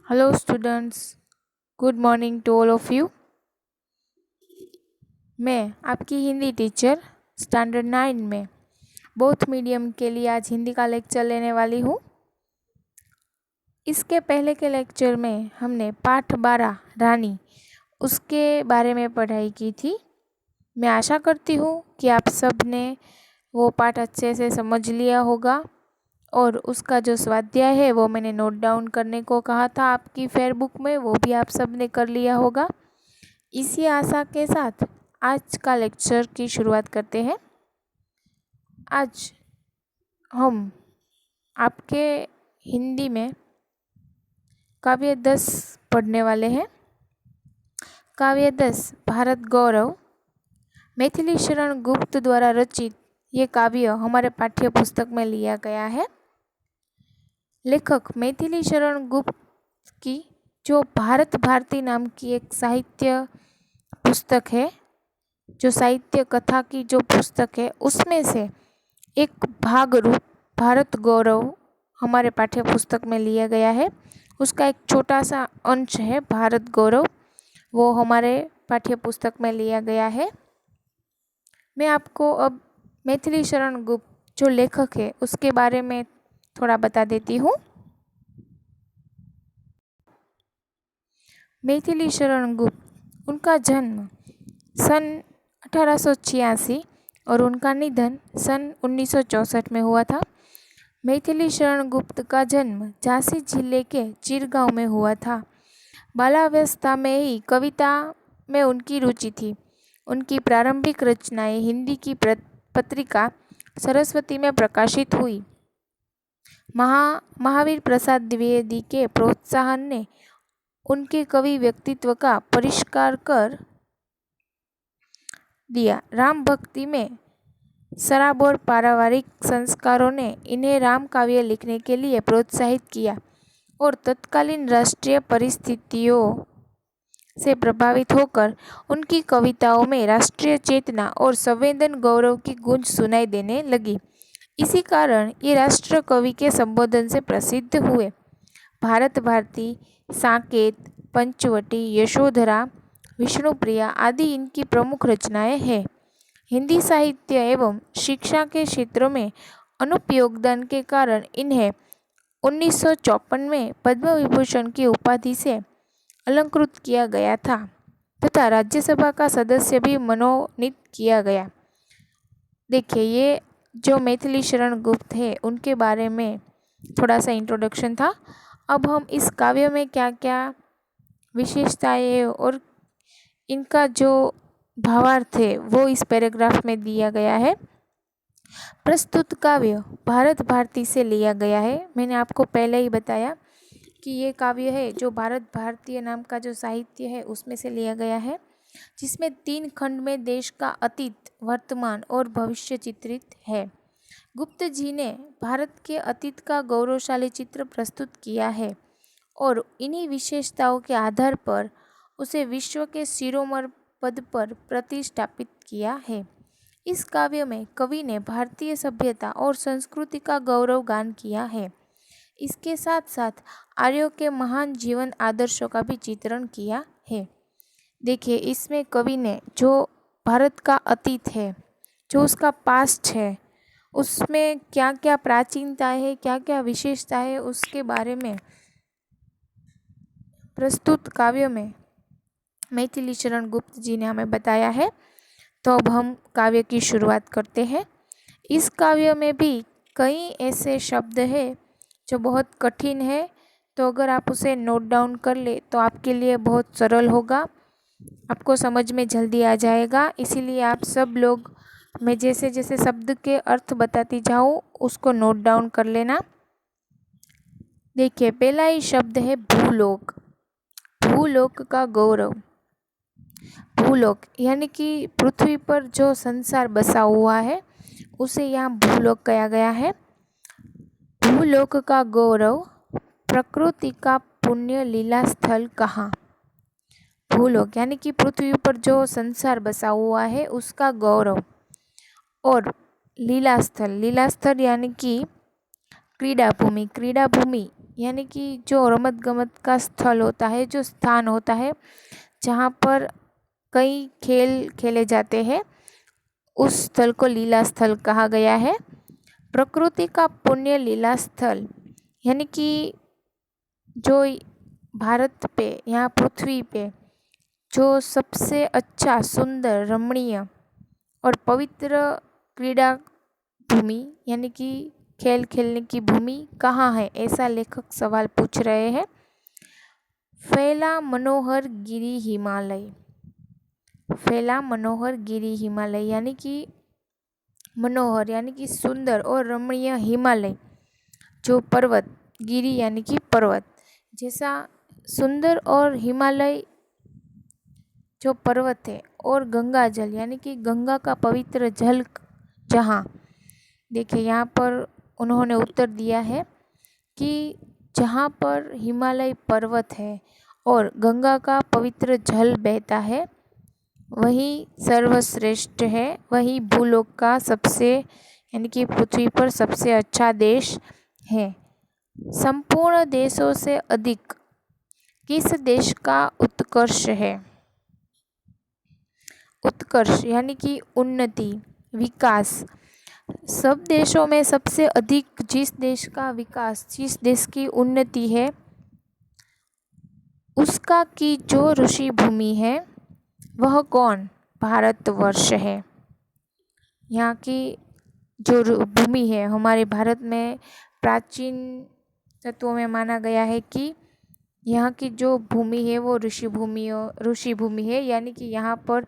Hello students, good morning to all of you. मैं आपकी Hindi teacher standard 9 में both medium के लिए आज हिंदी का लेक्चर लेने वाली हूँ। इसके पहले के लेक्चर में हमने पाठ 12 रानी उसके बारे में पढ़ाई की थी। मैं आशा करती हूँ कि आप सब ने वो पाठ अच्छे से समझ लिया होगा और उसका जो स्वाध्याय है वो मैंने नोट डाउन करने को कहा था आपकी फेयर बुक में, वो भी आप सब ने कर लिया होगा। इसी आशा के साथ आज का लेक्चर की शुरुआत करते हैं। आज हम आपके हिंदी में काव्य 10 पढ़ने वाले हैं। काव्य 10 भारत गौरव मैथिली शरण गुप्त द्वारा रचित ये काव्य हमारे पाठ्य पुस्तक में लिया गया है। लेखक मैथिली शरण गुप्त की जो भारत भारती नाम की एक साहित्य पुस्तक है, जो साहित्य कथा की जो पुस्तक है, उसमें से एक भाग रूप भारत गौरव हमारे पाठ्य पुस्तक में लिया गया है। उसका एक छोटा सा अंश है भारत गौरव, वो हमारे पाठ्य पुस्तक में लिया गया है। मैं आपको अब मैथिली शरण गुप्त जो लेखक है उसके बारे में थोड़ा बता देती हूँ। मैथिली शरण गुप्त, उनका जन्म सन 1886 और उनका निधन सन 1964 में हुआ था। मैथिली शरण गुप्त का जन्म झांसी जिले के चिरगांव में हुआ था। बालावस्था में ही कविता में उनकी रुचि थी। उनकी प्रारंभिक रचनाएं हिंदी की पत्रिका सरस्वती में प्रकाशित हुई। महावीर प्रसाद द्विवेदी के प्रोत्साहन ने उनके कवि व्यक्तित्व का परिष्कार कर दिया। राम भक्ति में सराबोर पारिवारिक संस्कारों ने इन्हें राम काव्य लिखने के लिए प्रोत्साहित किया और तत्कालीन राष्ट्रीय परिस्थितियों से प्रभावित होकर उनकी कविताओं में राष्ट्रीय चेतना और संवेदन गौरव की गूंज सुनाई देने लगी। इसी कारण ये राष्ट्र कवि के संबोधन से प्रसिद्ध हुए। भारत भारती, साकेत, पंचवटी, यशोधरा, विष्णुप्रिया आदि इनकी प्रमुख रचनाएं हैं। हिंदी साहित्य एवं शिक्षा के क्षेत्रों में अनूप योगदान के कारण इन्हें 1954 में पद्म विभूषण की उपाधि से अलंकृत किया गया था तथा राज्यसभा का सदस्य भी मनोनीत किया गया। देखिए, ये जो मैथिली शरण गुप्त है उनके बारे में थोड़ा सा इंट्रोडक्शन था। अब हम इस काव्य में क्या क्या विशेषताएं और इनका जो भावार्थ है वो इस पैराग्राफ में दिया गया है। प्रस्तुत काव्य भारत भारती से लिया गया है। मैंने आपको पहले ही बताया कि ये काव्य है जो भारत भारतीय नाम का जो साहित्य है उसमें से लिया गया है, जिसमें 3 खंड में देश का अतीत, वर्तमान और भविष्य चित्रित है। गुप्त जी ने भारत के अतीत का गौरवशाली चित्र प्रस्तुत किया है और इन्हीं विशेषताओं के आधार पर उसे विश्व के शिरोमणि पद पर प्रतिष्ठापित किया है। इस काव्य में कवि ने भारतीय सभ्यता और संस्कृति का गौरव गान किया है। इसके साथ साथ आर्यों के महान जीवन आदर्शों का भी चित्रण किया है। देखिए, इसमें कवि ने जो भारत का अतीत है, जो उसका पास्ट है, उसमें क्या क्या प्राचीनता है, क्या क्या विशेषता है, उसके बारे में प्रस्तुत काव्य में मैथिली शरण गुप्त जी ने हमें बताया है। तो अब हम काव्य की शुरुआत करते हैं। इस काव्य में भी कई ऐसे शब्द हैं जो बहुत कठिन है, तो अगर आप उसे नोट डाउन कर ले तो आपके लिए बहुत सरल होगा, आपको समझ में जल्दी आ जाएगा। इसीलिए आप सब लोग, मैं जैसे जैसे शब्द के अर्थ बताती जाऊँ उसको नोट डाउन कर लेना। देखिए, पहला ही शब्द है भूलोक। भूलोक का गौरव। भूलोक यानी कि पृथ्वी पर जो संसार बसा हुआ है उसे यहाँ भूलोक कहा गया है। भूलोक का गौरव, प्रकृति का पुण्य लीला स्थल कहाँ। भूलोक यानी कि पृथ्वी पर जो संसार बसा हुआ है उसका गौरव, और लीला स्थल, लीला स्थल यानी कि क्रीड़ा भूमि, क्रीड़ा भूमि यानी कि जो रमत गमत का स्थल होता है, जो स्थान होता है जहाँ पर कई खेल खेले जाते हैं, उस स्थल को लीला स्थल कहा गया है। प्रकृति का पुण्य लीला स्थल यानी कि जो भारत पे, यहाँ पृथ्वी पे जो सबसे अच्छा, सुंदर, रमणीय और पवित्र क्रीड़ा भूमि यानी कि खेल खेलने की भूमि कहाँ है, ऐसा लेखक सवाल पूछ रहे हैं। फैला मनोहर गिरी हिमालय। फैला मनोहर गिरी हिमालय यानी कि मनोहर यानी कि सुंदर और रमणीय हिमालय, जो पर्वत, गिरी यानी कि पर्वत जैसा सुंदर और हिमालय जो पर्वत है, और गंगा जल यानी कि गंगा का पवित्र जल जहाँ, देखिए यहाँ पर उन्होंने उत्तर दिया है कि जहाँ पर हिमालय पर्वत है और गंगा का पवित्र जल बहता है, वही सर्वश्रेष्ठ है, वही भूलोक का सबसे यानी कि पृथ्वी पर सबसे अच्छा देश है। संपूर्ण देशों से अधिक किस देश का उत्कर्ष है? उत्कर्ष यानी कि उन्नति, विकास। सब देशों में सबसे अधिक जिस देश का विकास, जिस देश की उन्नति है, उसका की जो ऋषि भूमि है वह कौन? भारतवर्ष है। यहाँ की जो भूमि है, हमारे भारत में प्राचीन तत्वों में माना गया है कि यहाँ की जो भूमि है वो ऋषि भूमि है, यानी कि यहाँ पर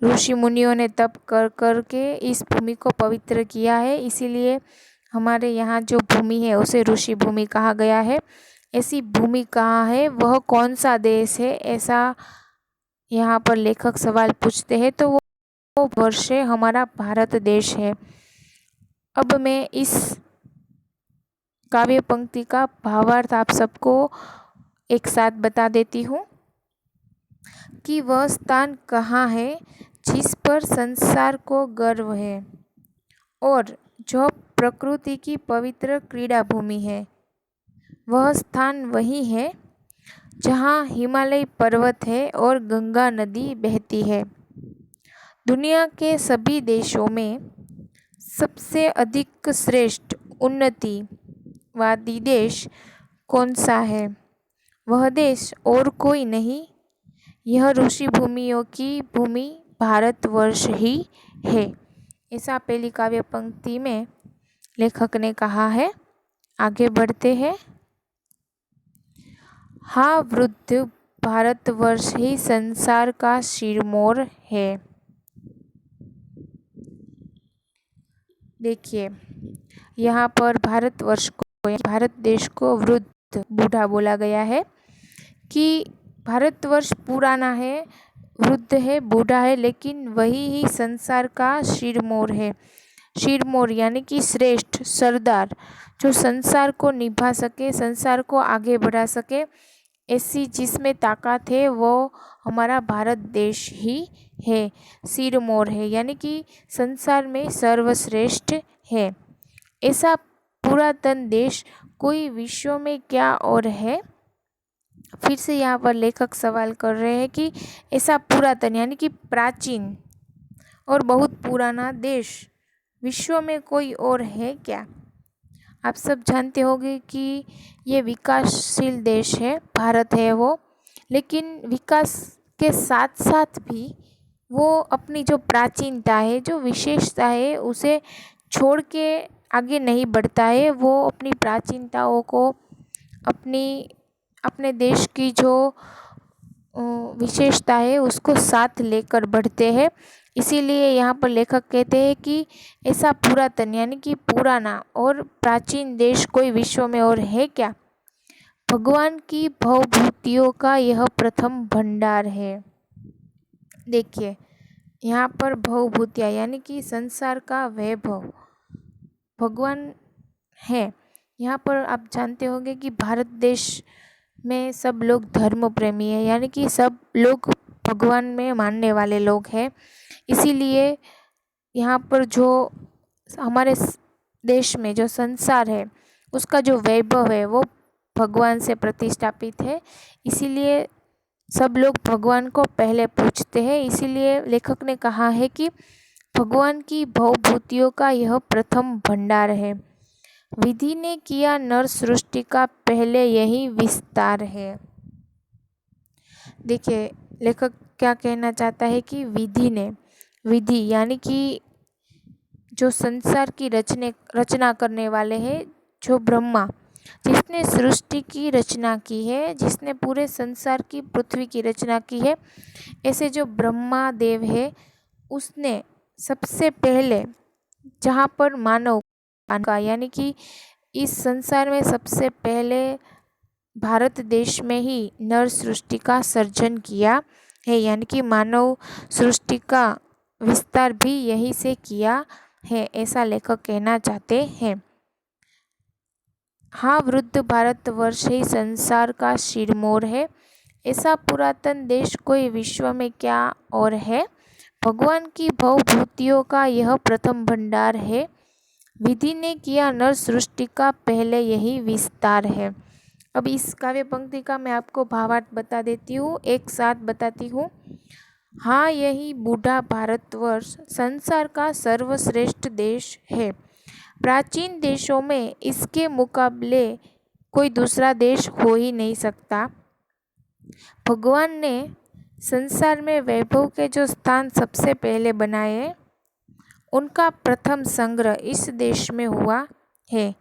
ऋषि मुनियों ने तप कर कर के इस भूमि को पवित्र किया है, इसीलिए हमारे यहाँ जो भूमि है उसे ऋषि भूमि कहा गया है। ऐसी भूमि कहाँ है, वह कौन सा देश है, ऐसा यहाँ पर लेखक सवाल पूछते हैं, तो वो वर्ष है हमारा भारत देश है। अब मैं इस काव्य पंक्ति का भावार्थ आप सबको एक साथ बता देती हूँ कि वह स्थान कहाँ है जिस पर संसार को गर्व है और जो प्रकृति की पवित्र क्रीड़ा भूमि है। वह स्थान वही है जहाँ हिमालय पर्वत है और गंगा नदी बहती है। दुनिया के सभी देशों में सबसे अधिक श्रेष्ठ उन्नतिवादी देश कौन सा है? वह देश और कोई नहीं, यह ऋषि भूमियों की भूमि भारतवर्ष ही है। ऐसा पहली काव्य पंक्ति में लेखक ने कहा है। आगे बढ़ते हैं। हाँ वृद्ध, भारतवर्ष ही संसार का सिरमौर है। देखिए यहाँ पर भारतवर्ष को, भारत देश को वृद्ध, बूढ़ा बोला गया है कि भारतवर्ष पुराना है, वृद्ध है, बूढ़ा है, लेकिन वही ही संसार का सिरमौर है। सिरमौर यानी कि श्रेष्ठ, सरदार, जो संसार को निभा सके, संसार को आगे बढ़ा सके, ऐसी जिसमें ताकत है वो हमारा भारत देश ही है, सिरमौर है, यानी कि संसार में सर्वश्रेष्ठ है। ऐसा पुरातन देश कोई विश्व में क्या और है? फिर से यहाँ पर लेखक सवाल कर रहे हैं कि ऐसा पुरातन यानी कि प्राचीन और बहुत पुराना देश विश्व में कोई और है क्या? आप सब जानते होंगे कि ये विकासशील देश है, भारत है वो, लेकिन विकास के साथ साथ भी वो अपनी जो प्राचीनता है, जो विशेषता है, उसे छोड़ के आगे नहीं बढ़ता है। वो अपनी प्राचीनताओं को, अपने देश की जो विशेषता है उसको साथ लेकर बढ़ते हैं। इसीलिए यहाँ पर लेखक कहते हैं कि ऐसा पुरातन यानी कि पुराना और प्राचीन देश कोई विश्व में और है क्या? भगवान की भवभूतियों का यह प्रथम भंडार है। देखिए यहाँ पर भवभूतियाँ यानी कि संसार का वैभव भगवान है। यहाँ पर आप जानते होंगे कि भारत देश में सब लोग धर्म प्रेमी है, यानी कि सब लोग भगवान में मानने वाले लोग हैं। इसीलिए यहाँ पर जो हमारे देश में जो संसार है उसका जो वैभव है वो भगवान से प्रतिष्ठापित है, इसीलिए सब लोग भगवान को पहले पूछते हैं। इसीलिए लेखक ने कहा है कि भगवान की भवभूतियों का यह प्रथम भंडार है। विधि ने किया नर सृष्टि का पहले यही विस्तार है। देखिए लेखक क्या कहना चाहता है कि विधि यानी कि जो संसार की रचना करने वाले हैं, जो ब्रह्मा, जिसने सृष्टि की रचना की है, जिसने पूरे संसार की पृथ्वी की रचना की है, ऐसे जो ब्रह्मा देव है उसने सबसे पहले जहाँ पर मानव का यानी कि इस संसार में सबसे पहले भारत देश में ही नर सृष्टि का सर्जन किया है, यानी कि मानव सृष्टि का विस्तार भी यहीं से किया है, ऐसा लेखक कहना चाहते हैं। हाँ, वृद्ध भारतवर्ष ही संसार का सिरमौर है, ऐसा पुरातन देश कोई विश्व में क्या और है। भगवान की भवभूतियों का यह प्रथम भंडार है। विधि ने किया नर सृष्टि का पहले यही विस्तार है। अब इस काव्य पंक्ति का मैं आपको भावार्थ बता देती हूँ, एक साथ बताती हूँ। हाँ, यही बूढ़ा भारतवर्ष संसार का सर्वश्रेष्ठ देश है। प्राचीन देशों में इसके मुकाबले कोई दूसरा देश हो ही नहीं सकता। भगवान ने संसार में वैभव के जो स्थान सबसे पहले बनाए, उनका प्रथम संग्रह इस देश में हुआ है।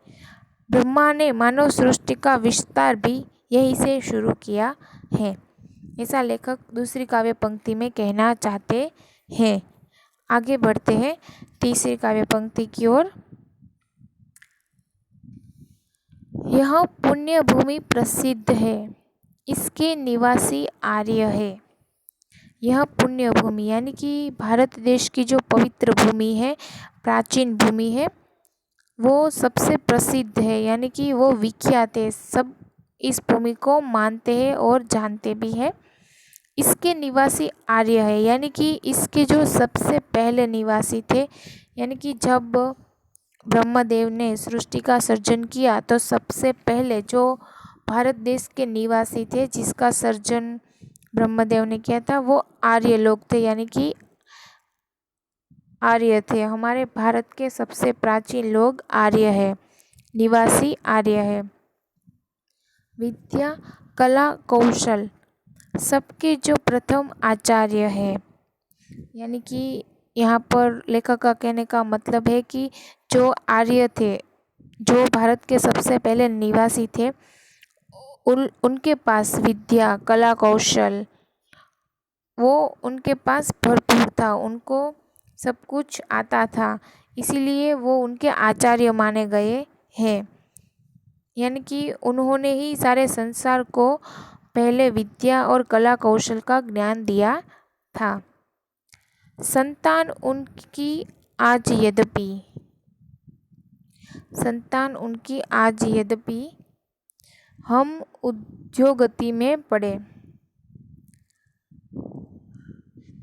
ब्रह्मा ने मानव सृष्टि का विस्तार भी यहीं से शुरू किया है, ऐसा लेखक दूसरी काव्य पंक्ति में कहना चाहते हैं। आगे बढ़ते हैं तीसरी काव्य पंक्ति की ओर। यह पुण्य भूमि प्रसिद्ध है, इसके निवासी आर्य है। यह पुण्य भूमि यानी कि भारत देश की जो पवित्र भूमि है, प्राचीन भूमि है, वो सबसे प्रसिद्ध है, यानी कि वो विख्यात है। सब इस भूमि को मानते हैं और जानते भी हैं। इसके निवासी आर्य है, यानी कि इसके जो सबसे पहले निवासी थे, यानी कि जब ब्रह्मदेव ने सृष्टि का सर्जन किया तो सबसे पहले जो भारत देश के निवासी थे, जिसका सर्जन ब्रह्मदेव ने किया था, वो आर्य लोग थे, यानी कि आर्य थे। हमारे भारत के सबसे प्राचीन लोग आर्य है, निवासी आर्य है। विद्या, कला, कौशल सबके जो प्रथम आचार्य है, यानी कि यहाँ पर लेखक का कहने का मतलब है कि जो आर्य थे, जो भारत के सबसे पहले निवासी थे, उनके पास विद्या, कला, कौशल वो उनके पास भरपूर था, उनको सब कुछ आता था, इसीलिए वो उनके आचार्य माने गए हैं। यानी कि उन्होंने ही सारे संसार को पहले विद्या और कला कौशल का ज्ञान दिया था। संतान उनकी आज यद्यपि हम उद्योगति में पड़े।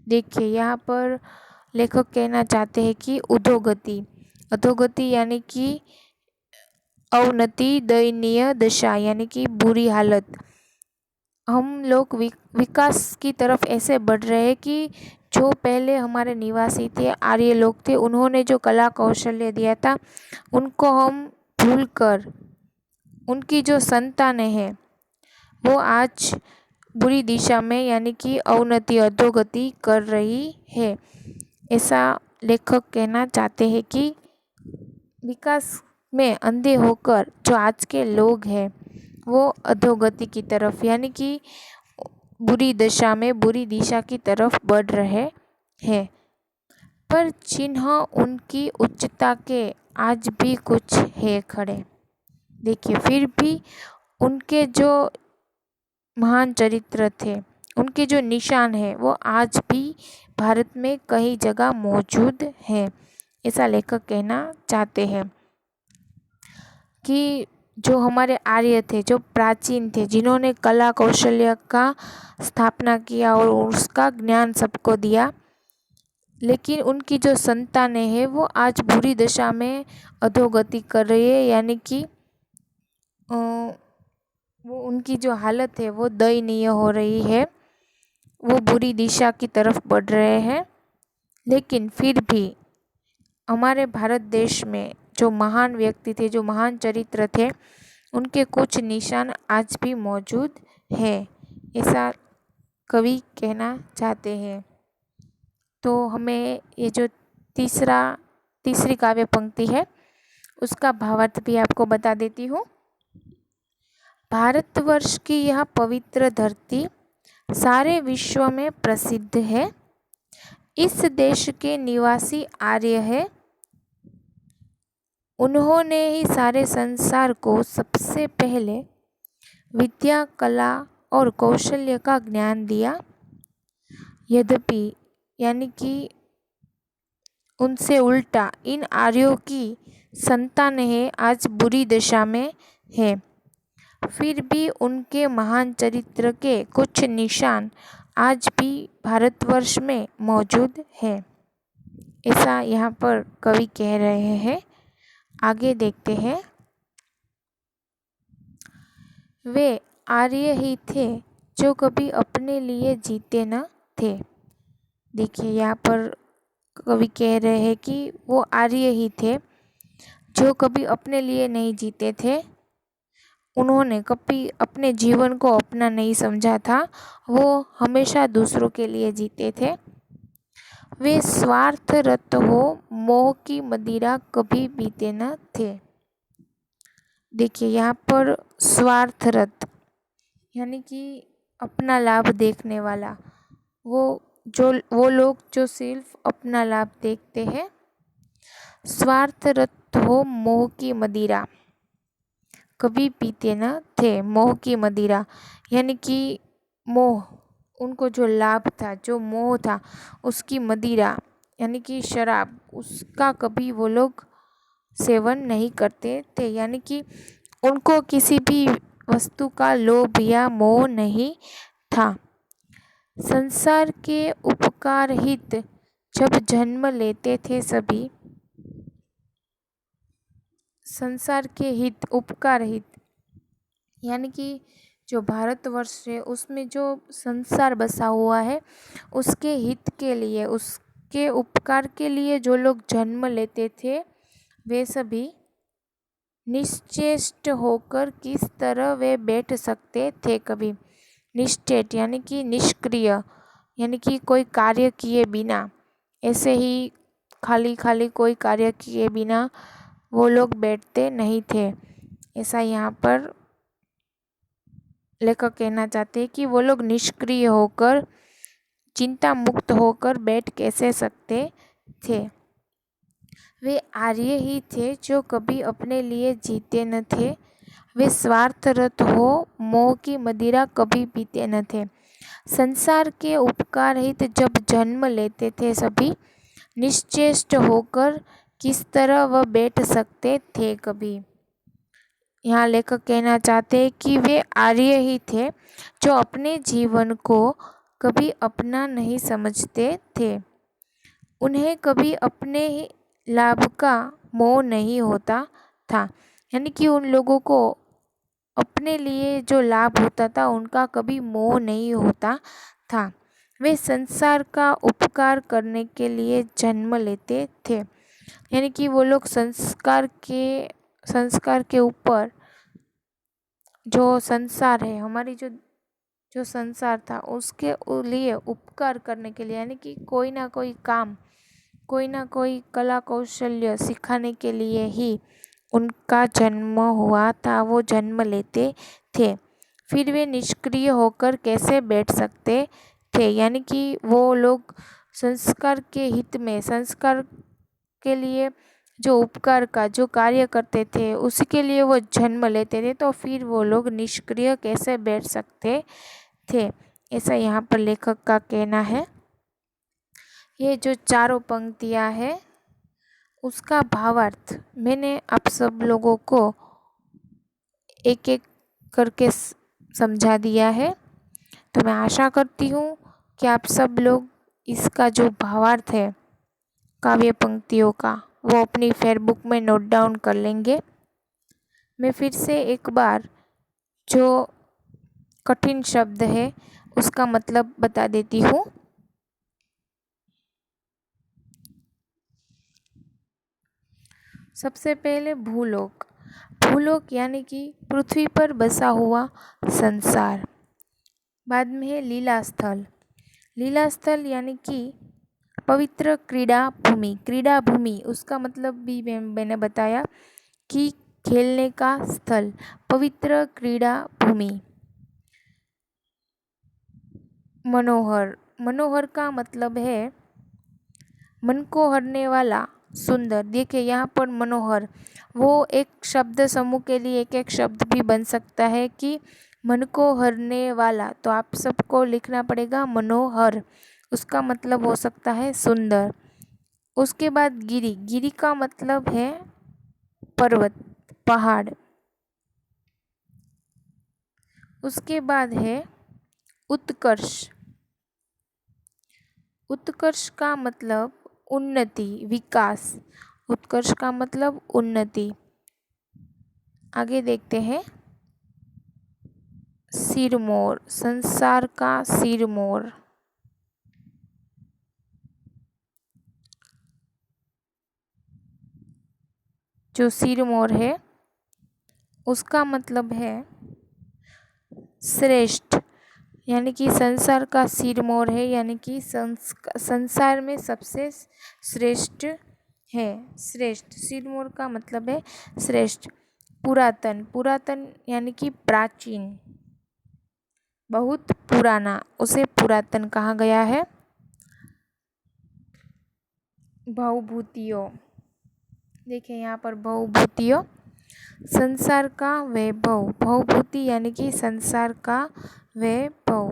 देखिए यहाँ पर लेखक कहना चाहते हैं कि अधोगति यानी कि अवनति, दयनीय दशा यानी कि बुरी हालत। हम लोग विकास की तरफ ऐसे बढ़ रहे हैं कि जो पहले हमारे निवासी थे, आर्य लोग थे, उन्होंने जो कला कौशल्य दिया था, उनको हम भूलकर उनकी जो संतानें हैं वो आज बुरी दिशा में यानी कि अवनति, अधोगति कर रही है। ऐसा लेखक कहना चाहते हैं कि विकास में अंधे होकर जो आज के लोग हैं वो अधोगति की तरफ यानी कि बुरी दशा में, बुरी दिशा की तरफ बढ़ रहे हैं। पर चिन्ह उनकी उच्चता के आज भी कुछ है खड़े। देखिए फिर भी उनके जो महान चरित्र थे, उनके जो निशान है वो आज भी भारत में कई जगह मौजूद है, ऐसा लेखक कहना चाहते हैं कि जो हमारे आर्य थे, जो प्राचीन थे, जिन्होंने कला कौशल्य का स्थापना किया और उसका ज्ञान सबको दिया, लेकिन उनकी जो संतानें हैं वो आज बुरी दशा में अधोगति कर रही है, यानी कि वो उनकी जो हालत है वो दयनीय हो रही है, वो बुरी दिशा की तरफ बढ़ रहे हैं। लेकिन फिर भी हमारे भारत देश में जो महान व्यक्ति थे, जो महान चरित्र थे, उनके कुछ निशान आज भी मौजूद है, ऐसा कवि कहना चाहते हैं। तो हमें ये जो तीसरी काव्य पंक्ति है उसका भावार्थ भी आपको बता देती हूँ। भारतवर्ष की यह पवित्र धरती सारे विश्व में प्रसिद्ध है। इस देश के निवासी आर्य है। उन्होंने ही सारे संसार को सबसे पहले विद्या, कला और कौशल्य का ज्ञान दिया। यद्यपि यानी कि उनसे उल्टा इन आर्यों की संतानें आज बुरी दशा में है। फिर भी उनके महान चरित्र के कुछ निशान आज भी भारतवर्ष में मौजूद है, ऐसा यहाँ पर कवि कह रहे हैं। आगे देखते हैं। वे आर्य ही थे जो कभी अपने लिए जीते न थे। देखिए यहाँ पर कवि कह रहे हैं कि वो आर्य ही थे जो कभी अपने लिए नहीं जीते थे। उन्होंने कभी अपने जीवन को अपना नहीं समझा था, वो हमेशा दूसरों के लिए जीते थे। वे स्वार्थरत हो मोह की मदिरा कभी पीते न थे। देखिए यहाँ पर स्वार्थरत यानी कि अपना लाभ देखने वाला, वो लोग जो सिर्फ अपना लाभ देखते हैं। स्वार्थरत हो मोह की मदिरा कभी पीते न थे। मोह की मदिरा यानी कि मोह, उनको जो लाभ था, जो मोह था, उसकी मदिरा यानी कि शराब, उसका कभी वो लोग सेवन नहीं करते थे। यानी कि उनको किसी भी वस्तु का लोभ या मोह नहीं था। संसार के उपकार हित जब जन्म लेते थे सभी, संसार के हित, उपकार हित यानी कि जो भारतवर्ष है उसमें जो संसार बसा हुआ है उसके हित के लिए, उसके उपकार के लिए जो लोग जन्म लेते थे वे सभी निश्चेष्ट होकर किस तरह वे बैठ सकते थे कभी। निश्चेष्ट यानी कि निष्क्रिय यानी कि कोई कार्य किए बिना, ऐसे ही खाली खाली कोई कार्य किए बिना वो लोग बैठते नहीं थे, ऐसा यहाँ पर लेखक कहना चाहते हैं कि वो लोग निष्क्रिय होकर, चिंता मुक्त होकर बैठ कैसे सकते थे। वे आर्य ही थे जो कभी अपने लिए जीते न थे। वे स्वार्थरत हो मोह की मदिरा कभी पीते न थे। संसार के उपकार हित जब जन्म लेते थे सभी, निश्चेष्ट होकर किस तरह वह बैठ सकते थे कभी। यहाँ लेखक कहना चाहते हैं कि वे आर्य ही थे जो अपने जीवन को कभी अपना नहीं समझते थे। उन्हें कभी अपने ही लाभ का मोह नहीं होता था। यानी कि उन लोगों को अपने लिए जो लाभ होता था उनका कभी मोह नहीं होता था। वे संसार का उपकार करने के लिए जन्म लेते थे। यानी कि वो लोग संस्कार के ऊपर, जो संसार है, हमारी जो संसार था उसके लिए उपकार करने के लिए, यानी कि कोई ना कोई काम, कोई ना कोई कला कौशल्य सिखाने के लिए ही उनका जन्म हुआ था, वो जन्म लेते थे। फिर वे निष्क्रिय होकर कैसे बैठ सकते थे। यानी कि वो लोग संस्कार के हित में, संस्कार के लिए जो उपकार का जो कार्य करते थे उसके लिए वो जन्म लेते थे, तो फिर वो लोग निष्क्रिय कैसे बैठ सकते थे, ऐसा यहाँ पर लेखक का कहना है। ये जो चारों पंक्तियाँ हैं उसका भावार्थ मैंने आप सब लोगों को एक एक करके समझा दिया है। तो मैं आशा करती हूँ कि आप सब लोग इसका जो भावार्थ है काव्य पंक्तियों का वो अपनी फेसबुक में नोट डाउन कर लेंगे। मैं फिर से एक बार जो कठिन शब्द है उसका मतलब बता देती हूँ। सबसे पहले भूलोक। भूलोक यानी कि पृथ्वी पर बसा हुआ संसार। बाद में है लीला स्थल। लीला स्थल यानी कि पवित्र क्रीड़ा भूमि। क्रीड़ा भूमि उसका मतलब भी मैंने बताया कि खेलने का स्थल, पवित्र क्रीड़ा भूमि। मनोहर। मनोहर का मतलब है मन को हरने वाला, सुंदर। देखिए यहाँ पर मनोहर वो एक शब्द समूह के लिए एक एक शब्द भी बन सकता है कि मन को हरने वाला, तो आप सबको लिखना पड़ेगा मनोहर, उसका मतलब हो सकता है सुंदर। उसके बाद गिरी। गिरी का मतलब है पर्वत, पहाड़। उसके बाद है उत्कर्ष। उत्कर्ष का मतलब उन्नति, विकास। उत्कर्ष का मतलब उन्नति। आगे देखते हैं सिरमौर। संसार का सिरमौर। जो सिरमौर है उसका मतलब है श्रेष्ठ, यानी कि संसार का सिरमौर है, यानी कि संसार में सबसे श्रेष्ठ है। श्रेष्ठ, सिरमौर का मतलब है श्रेष्ठ। पुरातन। पुरातन यानी कि प्राचीन, बहुत पुराना, उसे पुरातन कहा गया है। भवभूतियों। देखिए यहाँ पर भवभूतियों, संसार का वैभव। भवभूति यानी कि संसार का वैभव।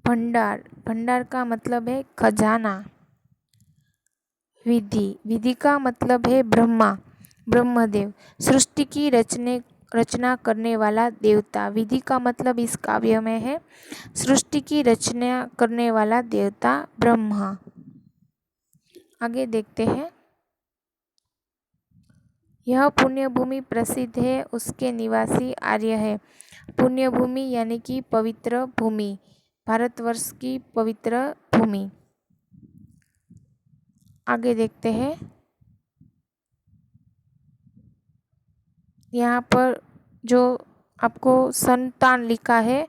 भंडार। भंडार का मतलब है खजाना। विधि। विधि का मतलब है ब्रह्मा, ब्रह्मदेव, सृष्टि की रचना करने वाला देवता। विधि का मतलब इस काव्य में है सृष्टि की रचना करने वाला देवता ब्रह्मा। आगे देखते हैं। यह पुण्य भूमि प्रसिद्ध है, उसके निवासी आर्य है। पुण्य भूमि यानी कि पवित्र भूमि, भारतवर्ष की पवित्र भूमि। आगे देखते हैं। यहाँ पर जो आपको संतान लिखा है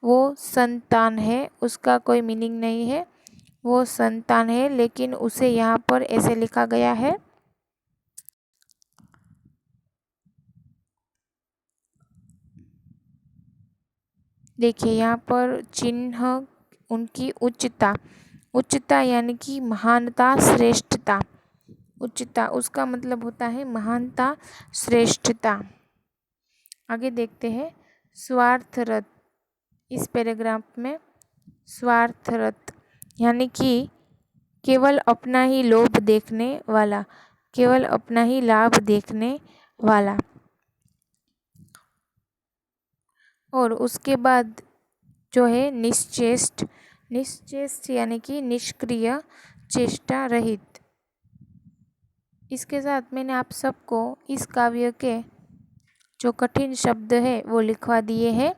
वो संतान है, उसका कोई मीनिंग नहीं है, वो संतान है, लेकिन उसे यहाँ पर ऐसे लिखा गया है। देखिए यहाँ पर चिन्ह उनकी उच्चता। उच्चता यानी कि महानता, श्रेष्ठता। उच्चता उसका मतलब होता है महानता, श्रेष्ठता। आगे देखते हैं स्वार्थरत। इस पैराग्राफ में स्वार्थरत यानी कि केवल अपना ही लोभ देखने वाला, केवल अपना ही लाभ देखने वाला। और उसके बाद जो है निश्चेष्ट। निश्चेष्ट यानी कि निष्क्रिय, चेष्टा रहित। इसके साथ मैंने आप सबको इस काव्य के जो कठिन शब्द है वो लिखवा दिए हैं।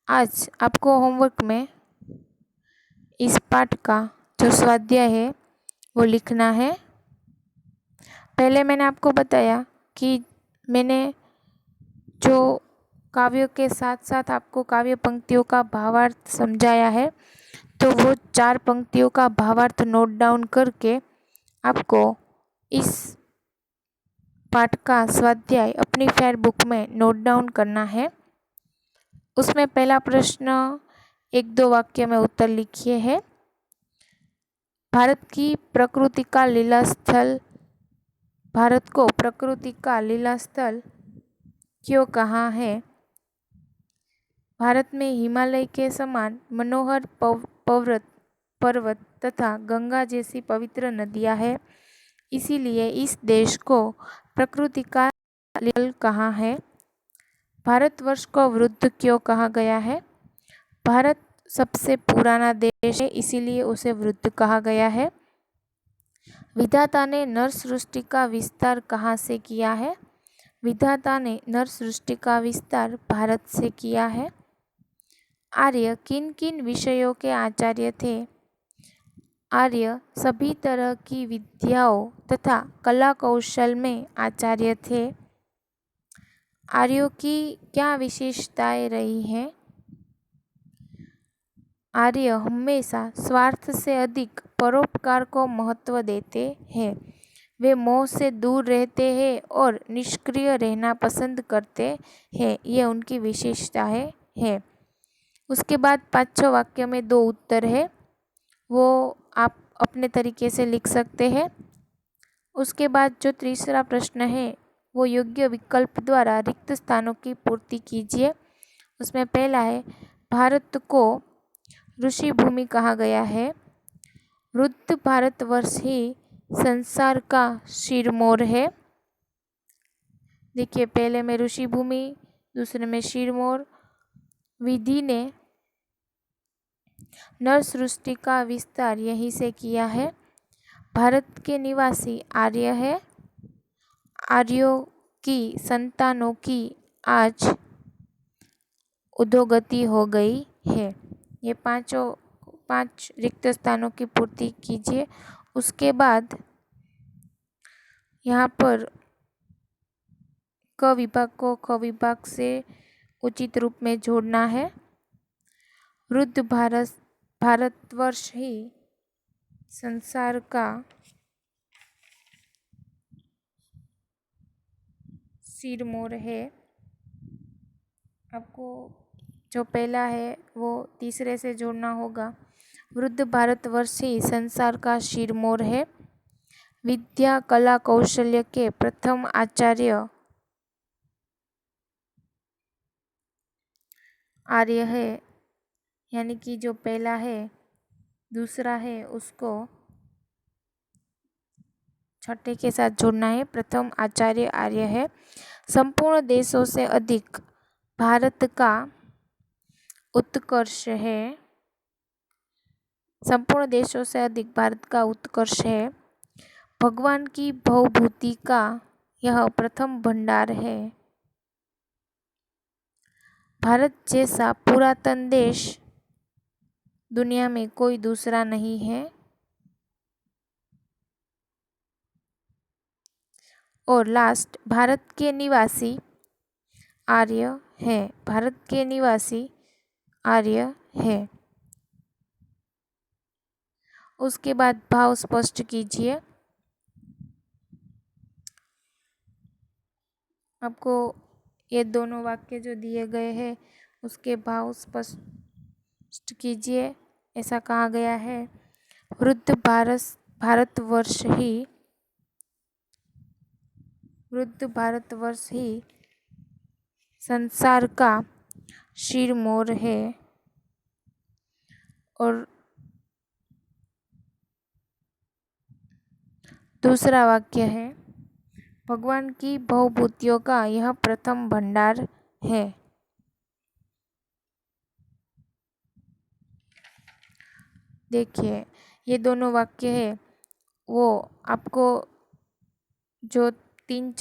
आज आपको होमवर्क में इस पाठ का जो स्वाध्याय है वो लिखना है। पहले मैंने आपको बताया कि मैंने जो काव्यों के साथ साथ आपको काव्य पंक्तियों का भावार्थ समझाया है, तो वो 4 पंक्तियों का भावार्थ नोट डाउन करके आपको इस पाठ का स्वाध्याय अपनी फेयर बुक में नोट डाउन करना है। उसमें पहला प्रश्न 1-2 वाक्य में उत्तर लिखिए है। भारत की प्रकृति का लीला स्थल, भारत को प्रकृति का लीला स्थल क्यों कहा है? भारत में हिमालय के समान मनोहर पर्वत तथा गंगा जैसी पवित्र नदियां हैं, इसीलिए इस देश को प्रकृति का लीला कहा है। भारतवर्ष को वृद्ध क्यों कहा गया है? भारत सबसे पुराना देश है, इसीलिए उसे वृद्ध कहा गया है। विधाता ने नर सृष्टि का विस्तार कहाँ से किया है? विधाता ने नर सृष्टि का विस्तार भारत से किया है। आर्य किन किन विषयों के आचार्य थे? आर्य सभी तरह की विद्याओं तथा कला कौशल में आचार्य थे। आर्यों की क्या विशेषताएं रही हैं? आर्य हमेशा स्वार्थ से अधिक परोपकार को महत्व देते हैं। वे मोह से दूर रहते हैं और निष्क्रिय रहना पसंद करते हैं। ये उनकी विशेषताएं है। उसके बाद 5 वाक्य में 2 उत्तर है, वो आप अपने तरीके से लिख सकते हैं। उसके बाद जो तीसरा प्रश्न है वो योग्य विकल्प द्वारा रिक्त स्थानों की पूर्ति कीजिए। उसमें पहला है, भारत को ऋषि भूमि कहा गया है। वृद्ध भारतवर्ष ही संसार का शिरमोर है। देखिए, पहले में ऋषि भूमि, दूसरे में शिरमोर। विधि ने नर सृष्टि का विस्तार यहीं से किया है। भारत के निवासी आर्य है। आर्यों की संतानों की आज अधोगति हो गई है। ये 5 रिक्त स्थानों की पूर्ति कीजिए। उसके बाद यहाँ पर क विभाग को ख विभाग से उचित रूप में जोड़ना है। वृद्ध भारतवर्ष ही संसार का सिरमौर है। आपको जो पहला है वो तीसरे से जोड़ना होगा। वृद्ध भारतवर्ष ही संसार का सिरमौर है। विद्या कला कौशल्य के प्रथम आचार्य आर्य है, यानी कि जो पहला है दूसरा है उसको छठे के साथ जोड़ना है। प्रथम आचार्य आर्य है। संपूर्ण देशों से अधिक भारत का उत्कर्ष है। संपूर्ण देशों से अधिक भारत का उत्कर्ष है। भगवान की भवभूति का यह प्रथम भंडार है। भारत जैसा पुरातन देश दुनिया में कोई दूसरा नहीं है। और लास्ट, भारत के निवासी आर्य है। भारत के निवासी आर्य है। उसके बाद भाव स्पष्ट कीजिए। आपको ये दोनों वाक्य जो दिए गए हैं उसके भाव स्पष्ट कीजिए। ऐसा कहा गया है, वृद्ध भारतवर्ष ही संसार का शिरमौर है। और दूसरा वाक्य है, भगवान की भवभूतियों का यह प्रथम भंडार है। देखिए, ये दोनों वाक्य है वो आपको जो तीन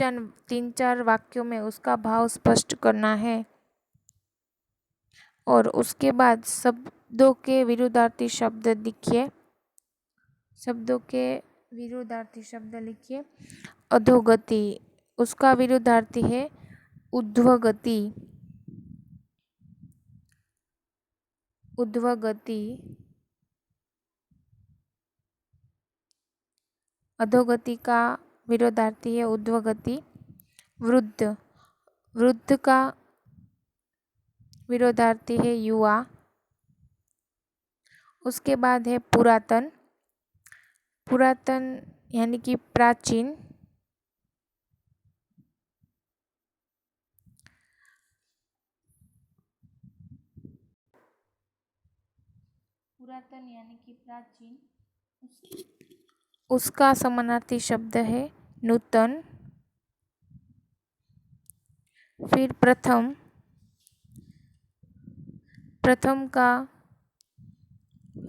चार वाक्यों में उसका भाव स्पष्ट करना है। और उसके बाद शब्दों के विरुद्धार्थी शब्द लिखिए। शब्दों के विरुद्धार्थी शब्द लिखिए। अधोगति, उसका विरुद्धार्थी है ऊर्ध्वगति। ऊर्ध्वगति, अधोगति का विरोधार्थी है ऊर्ध्वगति। वृद्ध का विरोधार्थी है युवा। उसके बाद है पुरातन। पुरातन यानी कि प्राचीन। पुरातन यानी कि प्राचीन। उसका समानार्थी शब्द है नूतन। फिर प्रथम का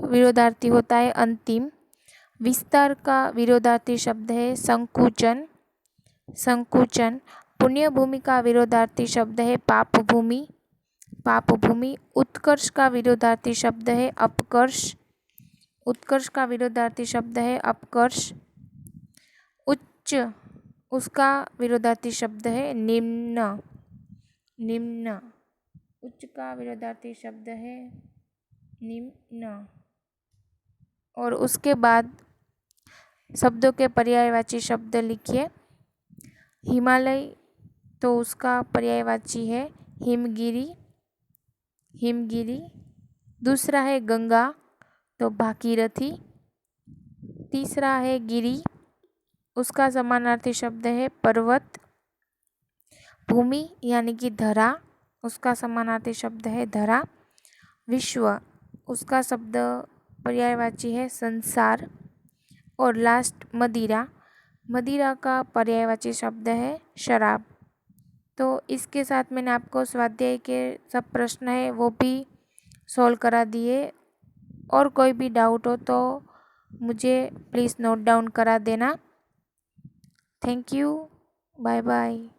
विरोधार्थी होता है अंतिम। विस्तार का विरोधार्थी शब्द है संकुचन। पुण्य भूमि का विरोधार्थी शब्द है पाप भूमि। पाप भूमि। उत्कर्ष का विरोधार्थी शब्द है अपकर्ष। उत्कर्ष का विरोधार्थी शब्द है अपकर्ष। उच्च, उसका विरोधार्थी शब्द है निम्न। निम्न। उच्च का विरोधार्थी शब्द है निम्न। और उसके बाद शब्दों के पर्यायवाची शब्द लिखिए। हिमालय, तो उसका पर्यायवाची है हिमगिरी। हिमगिरी। दूसरा है गंगा, तो भागीरथी। तीसरा है गिरी, उसका समानार्थी शब्द है पर्वत। भूमि यानी कि धरा, उसका समानार्थी शब्द है धरा। विश्व, उसका शब्द पर्यायवाची है संसार। और लास्ट मदिरा। मदिरा का पर्यायवाची शब्द है शराब। तो इसके साथ मैंने आपको स्वाध्याय के सब प्रश्न है वो भी सॉल्व करा दिए। और कोई भी डाउट हो तो मुझे प्लीज़ नोट डाउन करा देना। Thank you. Bye bye.